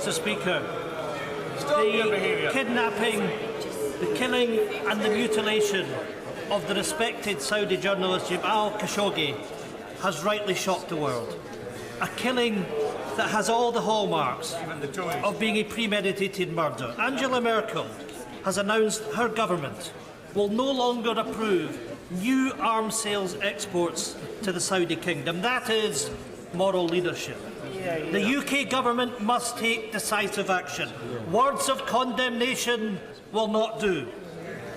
Mr. Speaker. The kidnapping, the killing and the mutilation of the respected Saudi journalist Jamal Khashoggi has rightly shocked the world. A killing that has all the hallmarks of being a premeditated murder. Angela Merkel has announced her government will no longer approve new arms sales exports to the Saudi kingdom. That is moral leadership. The UK government must take decisive action. Words of condemnation will not do.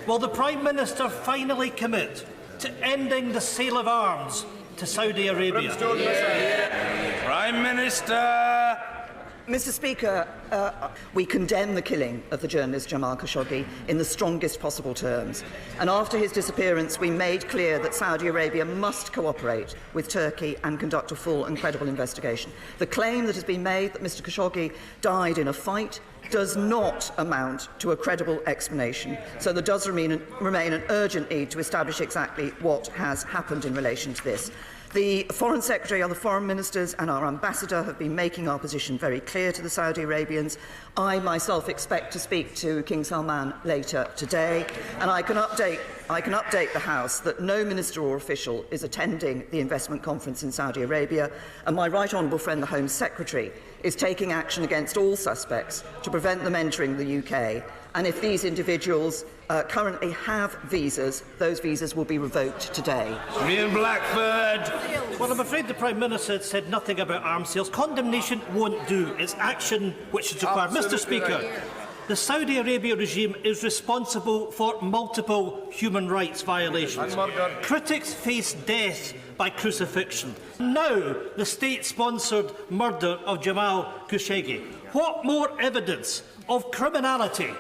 Will the Prime Minister finally commit to ending the sale of arms to Saudi Arabia? Prime Minister. Mr. Speaker, we condemn the killing of the journalist Jamal Khashoggi in the strongest possible terms. And after his disappearance, we made clear that Saudi Arabia must cooperate with Turkey and conduct a full and credible investigation. The claim that has been made that Mr. Khashoggi died in a fight does not amount to a credible explanation, so there does remain an urgent need to establish exactly what has happened in relation to this. The Foreign Secretary, other foreign ministers and our ambassador have been making our position very clear to the Saudi Arabians. I myself expect to speak to King Salman later today, and I can update the House that no minister or official is attending the investment conference in Saudi Arabia, and my right honourable friend, the Home Secretary, is taking action against all suspects to prevent them entering the UK. And if these individuals currently have visas, those visas will be revoked today. Ian Blackford. Well, I'm afraid the Prime Minister said nothing about arms sales. Condemnation won't do. It's action which is required. Mr. Speaker, the Saudi Arabia regime is responsible for multiple human rights violations. Critics face death by crucifixion. Now, the state-sponsored murder of Jamal Khashoggi. What more evidence of criminality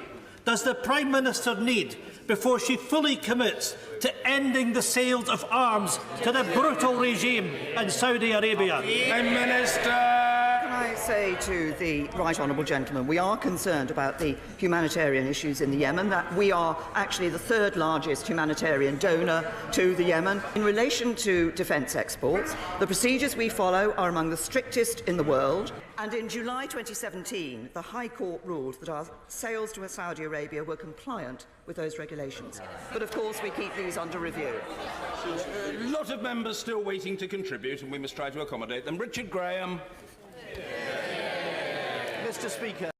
does the Prime Minister need before she fully commits to ending the sales of arms to the brutal regime in Saudi Arabia? Prime Minister. Can I say to the right honourable gentleman, we are concerned about the humanitarian issues in the Yemen, that we are actually the third largest humanitarian donor to the Yemen. In relation to defence exports, the procedures we follow are among the strictest in the world, and in July 2017 the High Court ruled that our sales to Saudi Arabia were compliant with those regulations. But of course we keep these under review. A lot of members still waiting to contribute, and we must try to accommodate them. Richard Graham. Mr. Speaker.